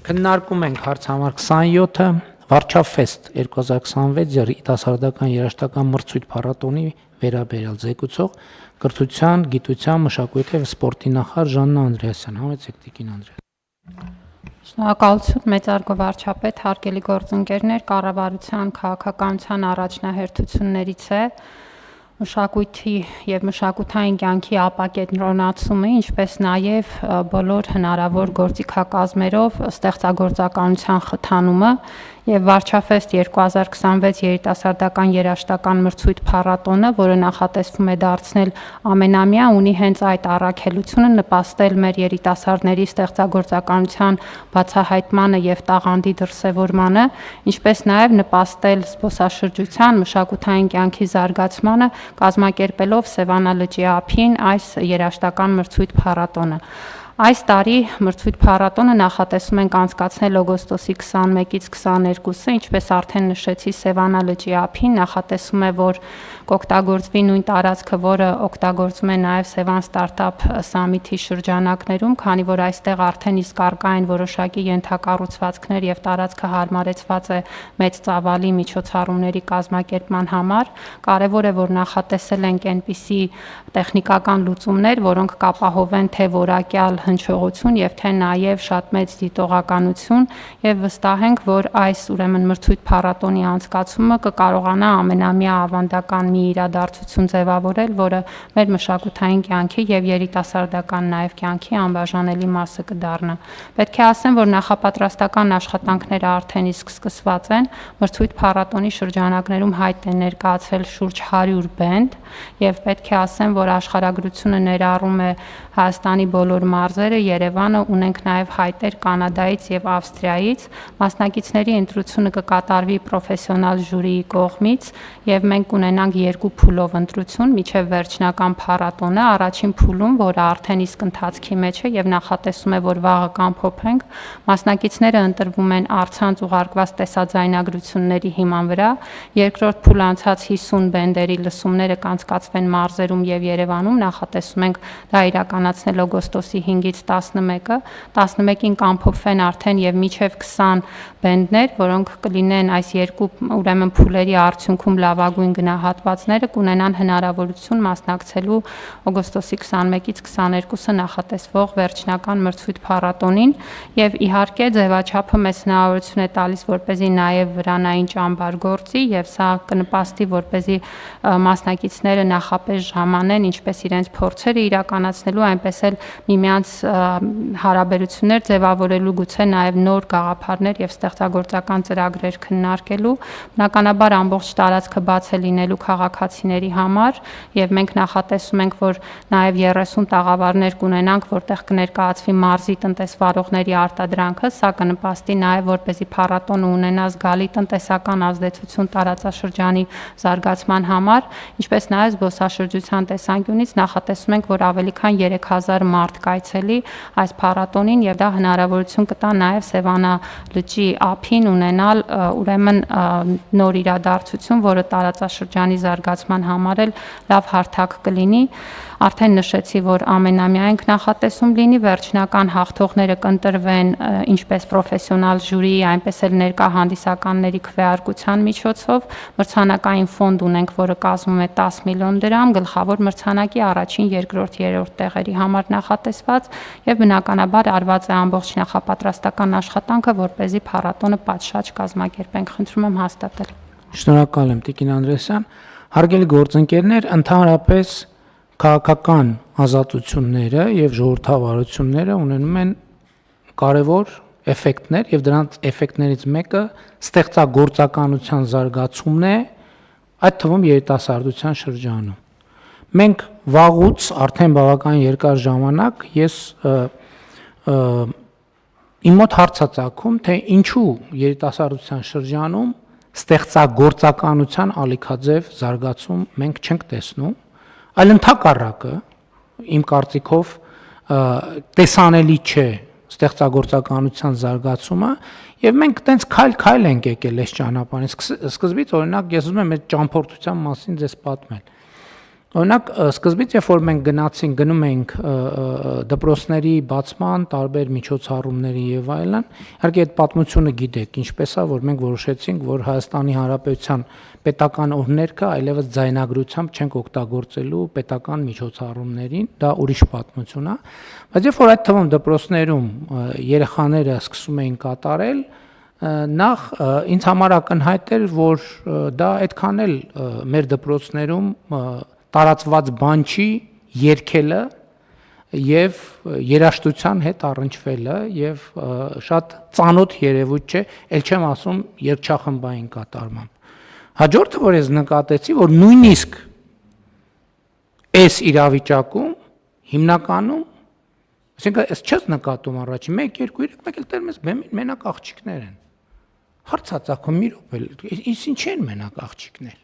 Քննարկում ենք հարց համար 27-ը Վարչաֆեստ 2026 երիտասարդական երաժշտական մրցույթ փառատոնի վերաբերյալ զեկուցող կրթության, գիտության, մշակույթի և սպորտի նախարար Ժաննա Անդրեասյան։ Համեցեք Տիկին Անդրեասյան։ Շնորհակալություն մեծարգո վարչապետ, հարգելի գործընկերներ, կառավարության քաղաքականության առաջնահերթություններից է մշակույթի եւ մշակութային կյանքի ապակենտրոնացումը, ինչպես նաեւ բոլոր հնարավոր գործիքակազմերով ստեղծագործականության խթանումը եւ Վարչաֆեստ 2026 երիտասարդական երաժշտական մրցույթ փառատոնը, որը նախատեսվում է դարձնել ամենամյա, ունի հենց այդ առաքելությունը նպաստել մեր երիտասարդների ստեղծագործականության բացահայտմանը եւ տաղանդի դրսեւորմանը, ինչպես նաեւ նպաստել զբոսաշրջության, մշակութային կյանքի զարգացմանը, կազմակերպելով Սևանա լճի ափին այս երաժշտական մրցույթ փառատոնը։ Այս տարի մրցույթ փառատոնը նախատեսում ենք անցկացնել օգոստոսի 21-ից 22-ը, ինչպես արդեն նշեցի, Սևանա լճի ափին նախատեսում է, որ կօգտագործվի նույն տարածքը, որը օգտագործվում է նաև Սևան Ստարտափ Սամիթի շրջանակներում, քանի որ այստեղ արդեն իսկ առկա են որոշակի ենթակառուցվածքներ եւ տարածքը հարմարեցված է մեծ ծավալի միջոցառումների կազմակերպման համար։ Կարևոր է, որ նախատեսել ենք այնպիսի տեխնիկական լուծումներ, որոնք կապահովեն թե որակյալ հնչողություն եւ թե նաեւ շատ մեծ դիտողականություն եւ վստահ ենք, որ այս ուրեմն մրցույթ փառատոնի անցկացումը կկարողանա ամենամյա ավանդական մի իրադարձություն ձևավորել, որը մեր մշակութային կյանքի եւ երիտասարդական նաեւ կյանքի անբաժանելի մասը կդառնա։ Պետք է ասեմ, որ նախապատրաստական աշխատանքները արդեն իսկ սկսված են, մրցույթ փառատոնի շրջանակներում հայտ են ներկայացրել շուրջ 100 բենդ եւ պետք է ասեմ, որ աշխարհագրությունը ներառում է Հայաստանի բոլոր մարզերը, Երևանը, ունենք նաև հայտեր Կանադայից եւ Ավստրիայից։ Մասնակիցների ընտրությունը կկատարվի պրոֆեսիոնալ ժյուրիի կողմից եւ մենք կունենանք 2 փուլով ընտրություն միջև վերջնական փառատոնը։ Առաջին փուլում, որը արդեն իսկ ընթացքի մեջ է եւ նախատեսում է, որ վաղը կամփոփենք, մասնակիցները ընտրվում են առցանց ուղարկված տեսաձայնագրությունների հիման վրա։ Երկրորդ փուլը անցած 50 բենդերի լսումները կանցկացվեն մարզերում եւ Երևանում, նախատեսում ենք դա իրականացնել օգոստոսի 5-ից 11-ը, 11-ին կամփոփվեն արդեն եւ միջև 20 բենդներ, որոնք կլինեն այս երկու ուրեմն փուլերի արդյունքում լավագույն գնահատվածները, կունենան հնարավորություն մասնակցելու օգոստոսի 21-ից 22-ը նախատեսվող վերջնական մրցույթ փառատոնին եւ իհարկե ձևաչափը մեծ հնարավորություն է տալիս, որպեսզի նաեւ վրանային ճամբար գործի եւ սա կնպաստի, որպեսզի մասնակիցները նախապես ժամանեն ինչպես իրենց փորձերը իրականացնելու, այնպես էլ միմյանց հարաբերություններ ձևավորելու, գուցե նաև նոր գաղափարներ եւ ստեղծագործական ծրագրեր քննարկելու։ Բնականաբար ամբողջ տարածքը բաց է լինելու քաղաքացիների համար եւ մենք նախատեսում ենք, որ նաև 30 տաղավարներ կունենանք, որտեղ կներկայացվի մարզի տնտեսվարողների արտադրանքը, սա կնպաստի նաև, որպեսզի փառատոնը ունենա զգալի տնտեսական ազդեցություն տարածաշրջանի զարգացման համար, ինչպես նաև զբոսաշրջության տեսանկյունից նախատեսում ենք, որ ավելի քան 3000 մարդ կայցելի այս փառատոնին եւ դա հնարավորություն կտա նաեւ Սևանա լճի ափին ունենալ ուրեմն նոր իրադարձություն, որը տարածաշրջանի զարգացման համար էլ լավ հարթակ կլինի։ Արդեն նշեցի, որ ամենամյա ենք նախատեսում լինի, վերջնական հաղթողները կընտրվեն ինչպես պրոֆեսիոնալ ժյուրիի, այնպես էլ ներկա հանդիսականների քվեարկության միջոցով։ Մրցանակային ֆոնդ ունենք, որը կազմում է 10 միլիոն դրամ, գլխավոր մրցանակի առաջին, երկրորդ, երրորդ տեղերի համար նախատեսված եւ բնականաբար արված է ամբողջ նախապատրաստական աշխատանքը, որպեսզի փառատոնը պատշաճ կազմակերպենք։ Խնդրում եմ հաստատել։ Շնորհակալ եմ Տիկին Անդրեասյան։ Հարգելի գործընկերներ, ընդհանրապես քաղաքական ազատությունները եւ ժողովրդավարությունները ունենում են կարևոր էֆեկտներ եւ դրանց էֆեկտներից մեկը ստեղծագործականության զարգացումն է, այդ թվում երիտասարդության շրջանում։ Մենք վաղուց արդեն բավական երկար ժամանակ ես իմ մոտ հարց է ծագում, թե ինչու երիտասարդության շրջանում ստեղծագործականության ալիքաձև զարգացում մենք չենք տեսնում, այլ ընդհակառակը իմ կարծիքով տեսանելի չէ ստեղծագործականության զարգացումը եւ մենք տենց քայլ-քայլ ենք եկել այս ճանապարհին։ Սկզբից օրինակ ես ուզում եմ այդ ճամփորդության մասին ձեզ պատմել։ Օրինակ սկզբից երբ որ մենք գնում էինք դպրոցների բացման, տարբեր միջոցառումների եւ այլն, իհարկե այդ պատմությունը գիտեք, ինչպես է, որ մենք որոշեցինք, որ Հայաստանի Հանրապետության պետական օրհներգը այլևս ձայնագրությամբ չենք օգտագործելու պետական միջոցառումներին, դա ուրիշ պատմություն է, բայց երբ որ այդ թվում դպրոցներում երեխաները սկսում էին կատարել, նախ ինձ համար ակնհայտ էր, որ դա այդքան էլ մեր դպրոցներում տարածված բան չի երգելը եւ երաժշտության հետ առնչվելը եւ շատ ծանոթ երևույթ չէ, ել չեմ ասում երգչախմբային կատարմամբ։ Հաջորդը, որ ես նկատեցի, որ նույնիսկ այս իրավիճակում հիմնականում, այսինքն ես չես նկատում առաջին 1 2 3 մեկ էլ տերմես մենակ աղջիկներ են։ Հարցածախում մի րոպե, ինչ են մենակ աղջիկներ։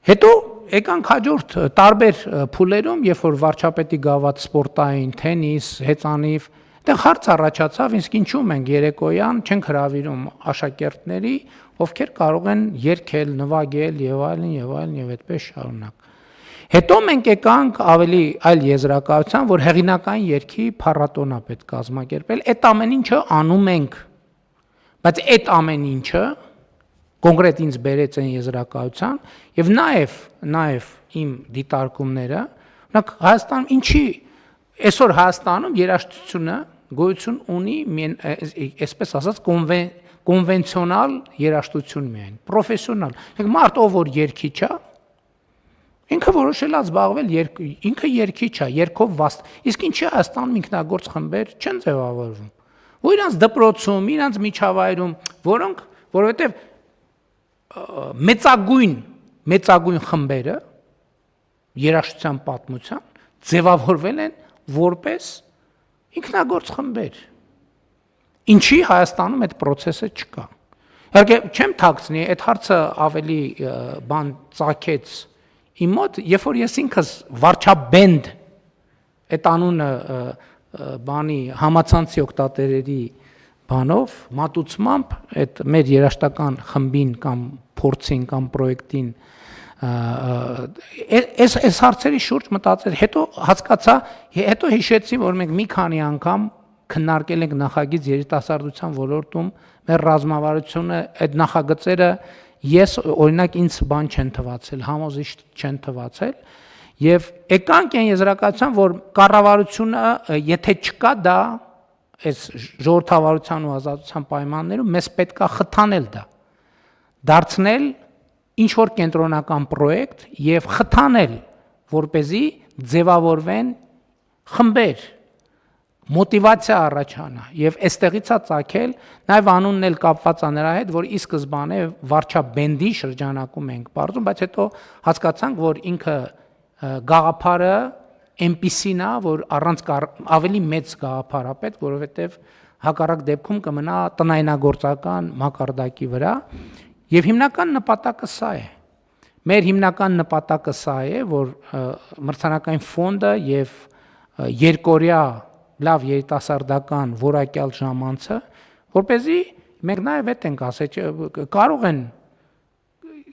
Հետո եկանք հաջորդ տարբեր փուլերում, երբ որ վարչապետի գաված սպորտային, թենիս, հեծանիվ, այդտեղ հարց առաջացավ, իսկ ինչու մենք երեկոյան չենք հրավիրում աշակերտների, ովքեր կարող են երգել, նվագել եւ այլն եւ այլն եւ այդպես շարունակ։ Հետո մենք եկանք ավելի այլ եզրակացության, որ հեղինակային երգի փառատոն է պետք կազմակերպել, այդ ամեն ինչը անում ենք, բայց այդ ամեն ինչը կոնկրետ ինձ բերեց այն եզրակացության եւ նաեւ իմ դիտարկումները, օրինակ Հայաստանում ինչի այսօր Հայաստանում երաժշտությունը գոյություն ունի այսպես ասած կոնվենցիոնալ երաժշտություն միայն, պրոֆեսիոնալ։ Մարդ ով որ երգիչ է, ինքը որոշել է զբաղվել ինքը երգիչ է, երգով վաստ։ Իսկ ինչի Հայաստանում ինքնագործ խմբեր չեն ձևավորվում։ Ու իրանց դպրոցում, իրանց միջավայրում, որովհետեւ մեծագույն խմբերը երաժշտության պատմության ձևավորվել են որպես ինքնագործ խմբեր։ Ինչի Հայաստանում այդ process-ը չկա։ Իհարկե չեմ թաքցնի, այդ հարցը ավելի բան ծագեց իմ մոտ, երբ որ ես ինքս վարչաբենդ այդ անունը բանի համացանցի օգտատերերի բանով մատուցմամբ այդ մեր երաժշտական խմբին կամ փորձին կամ պրոյեկտին այս հարցերի շուրջ մտածել, հետո հասկացա, հետո հիշեցի, որ մենք մի քանի անգամ քննարկել ենք նախագիծ երիտասարդության ոլորտում մեր ռազմավարությունը, այդ նախագծերը ես օրինակ ինձ բան չեն թվացել, համոզիչ չեն թվացել եւ եկանք այն եզրակացության, որ կառավարությունը եթե չկա դա այս ժողովրդավարության ու ազատության պայմաններում մեզ պետքա խթանել դա, դարձնել ինչ որ կենտրոնական պրոյեկտ եւ խթանել, որպեսզի ձևավորվեն խմբեր, մոտիվացիա առաջանա եւ այստեղից է ծագել նաեւ անունն էլ կապված է նրա հետ, որ ի սկզբանե վարչաբենդի շրջանակում ենք բարձում, բայց հետո հասկացանք, որ ինքը գաղափարը այնպիսին է, որ առանց ավելի մեծ գաղափար է պետք, որովհետեւ հակառակ դեպքում կմնա տնայնագործական մակարդակի վրա եւ հիմնական նպատակը սա է։ Մեր հիմնական նպատակը սա է, որ մրցանակային ֆոնդը եւ երկօրյա լավ երիտասարդական որակյալ ժամանցը, որպեսզի մենք նաեւ այդ ենք ասել, կարող են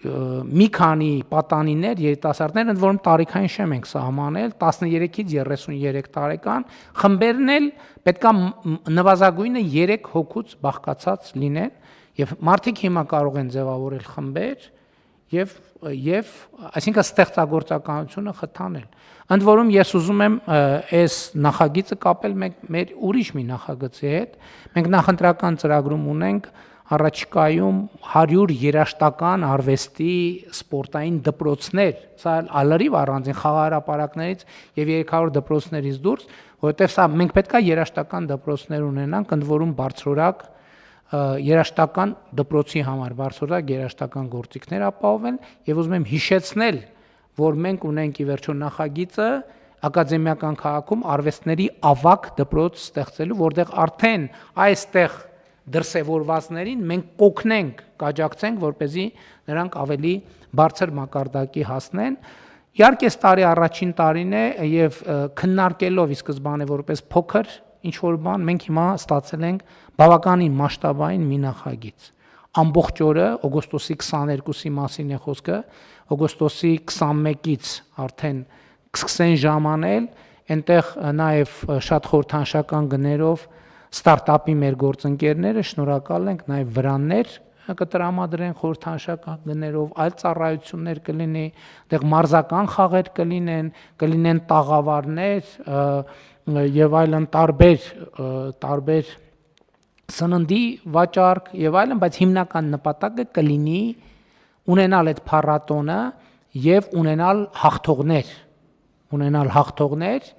մի քանի պատանիներ, երիտասարդներ, ընդ որում տարիքային շեմ ենք սահմանել, 13-ից 33 տարեկան, խմբերն էլ պետքա նվազագույնը 3 հոգուց բաղկացած լինեն, եւ մարդիկ հիմա կարող են ձևավորել խմբեր եւ այսինքն ստեղծագործականությունը խթանել։ Ընդ որում ես ուզում եմ այս նախագիծը կապել մեր ուրիշ մի նախագծի հետ։ Մենք նախընտրական ծրագրում ունենք առաջիկայում 100 երաժշտական արվեստի սպորտային դպրոցներ, սա ալարիվ առանձին խաղահրապարակներից եւ 300 դպրոցներից դուրս, որովհետեւ սա մենք պետքա երաժշտական դպրոցներ ունենանք, ընդ որում բարձրորակ երաժշտական դպրոցի համար բարձրորակ երաժշտական գործիքներ ապահովեն եւ ուզում եմ հիշեցնել, որ մենք ունենք ի վերջո նախագիծը ակադեմիական քաղաքում արվեստների ավագ դպրոց ստեղծելու, որտեղ արդեն այստեղ դրսևորվածներին մենք կօգնենք, կաջակցենք, որպեսզի նրանք ավելի բարձր մակարդակի հասնեն։ Իհարկե տարի առաջին տարին է եւ քննարկելով ի սկզբանե որպես փոքր ինչ որ բան, մենք հիմա ստացել ենք բավականին մասշտաբային մի նախագիծ։ Ամբողջ օրը օգոստոսի 22-ի մասին է խոսքը, օգոստոսի 21-ից արդեն կսկսեն ժամանել, այնտեղ նաև շատ խորհրդանշական գներով ստարտափի մեր գործընկերները շնորհակալ ենք նաև վրաններ կտրամադրեն խորհրդանշական գներով, այլ ծառայություններ կլինի, այդտեղ մարզական խաղեր կլինեն տաղավարներ եւ այլն տարբեր սննդի վաճառք եւ այլն, բայց հիմնական նպատակը կլինի ունենալ այդ փառատոնը եւ ունենալ հաղթողներ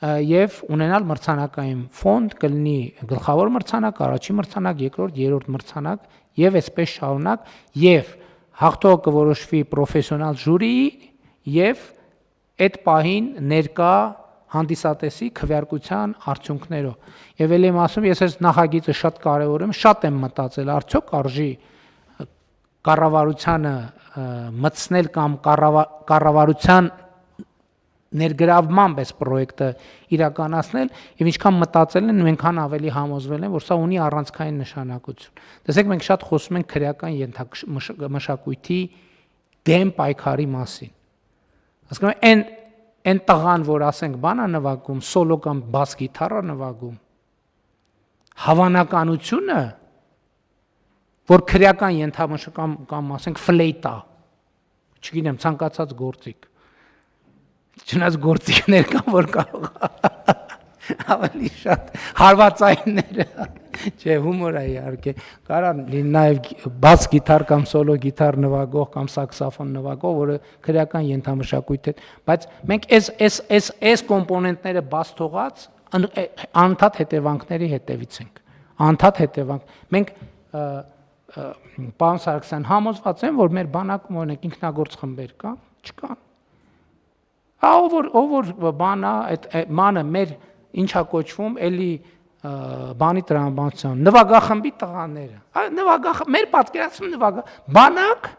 եւ ունենալ մրցանակային ֆոնդ, կլինի գլխավոր մրցանակ, առաջին մրցանակ, երկրորդ, երրորդ մրցանակ եւ այսպես շարունակ եւ հաղթողը կորոշվի պրոֆեսիոնալ ժյուրիի եւ այդ պահին ներկա հանդիսատեսի քվեարկության արդյունքներով։ Եվ ելի եմ ասում, ես այս նախագիծը շատ կարևոր եմ, շատ եմ մտածել, արդյոք արժի կառավարությանը մտցնել կամ կառավարության ներգրավմամբ այս պրոյեկտը իրականացնել եւ ինչքան մտածել են, այնքան ավելի համոզվել են, որ սա ունի առանցքային նշանակություն։ Տեսեք, մենք շատ խոսում ենք քրեական մշակույթի դեմ պայքարի մասին։ Հասկանում եք, այն տղան, որ ասենք բանա նվագում, սոլո կամ բաս գիտարա նվագում, հավանականությունը, որ քրեական ենթամշակում կամ ասենք ֆլեյտա, չգիտեմ, ցանկացած գործիք, չնայած գործիքներ կան, որ կարող ավելի շատ հարվածայինները, չէ, հումոր է իհարկե, կարող լինի նաև բաս գիտար կամ սոլո գիտար նվագող կամ սաքսոֆոն նվագող, որը քրեական ենթամշակույթ է, բայց մենք այս կոմպոնենտները բաց թողած անընդհատ հետևանքների հետևից ենք, անընդհատ հետևանք։ Մենք պարոն Սարգսյան համոզված եմ, որ մեր բանակում օրինակ ինքնագործ խմբեր կան, չկան։ Ով որ բանա, այդ մանը մեր ինչա կոչվում, էլի բանի տրամաբանության, նվագախմբի տղաները, մեր պատկերացում բանակ,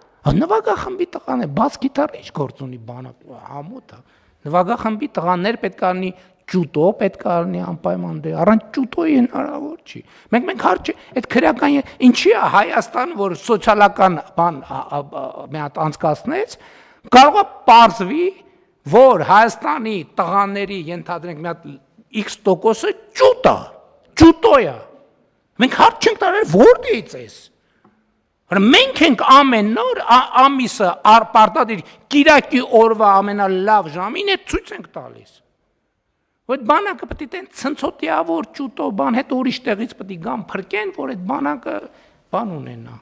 նվագախմբի տղաներ, բաս գիտարը ինչ գործ ունի բանակ, համոտ է, նվագախմբի տղաներ պետք է լինի ջուտո, պետք է լինի անպայման դե, առանց ջուտոյի հնարավոր չի։ Մենք հարց չի, այդ քրեական ինչի է Հայաստանը, որ սոցիալական բան մի հատ անցկացնեց, կարող է պարզվի, որ Հայաստանի տղաների ենթադրենք մի հատ X% ջուտոյա։ Մենք հարց չենք տալու որտեղից էս։ Մենք ենք ամեն նոր ամիսը պարտադիր կիրակի օրվա ամենալավ ժամին է ցույց ենք տալիս։ Որ բանակը պետք է տեն ցնցոտիավոր ջուտո բան, հետո ուրիշ տեղից պետք է գան փրկեն, որ այդ բանակը բան ունենա։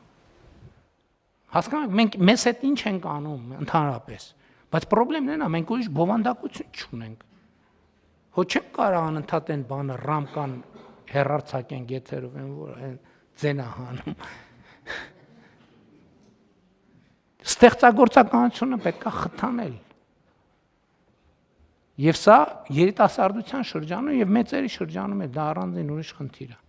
Հասկանում եք, մենք մեզ հետ ինչ ենք անում ընդհանրապես։ Բայց խնդիրն այն է, մենք ուրիշ բովանդակություն չունենք։ Հո չենք կարող անընդհատ այն բանը ռամկան հերարցակեն եթերով են, որ այն ձենա հանում։ Ստեղծագործականությունը պետք է խթանել։ Եվ սա երիտասարդության շրջանում եւ մեծերի շրջանում է դա առանձին ուրիշ խնդիր է։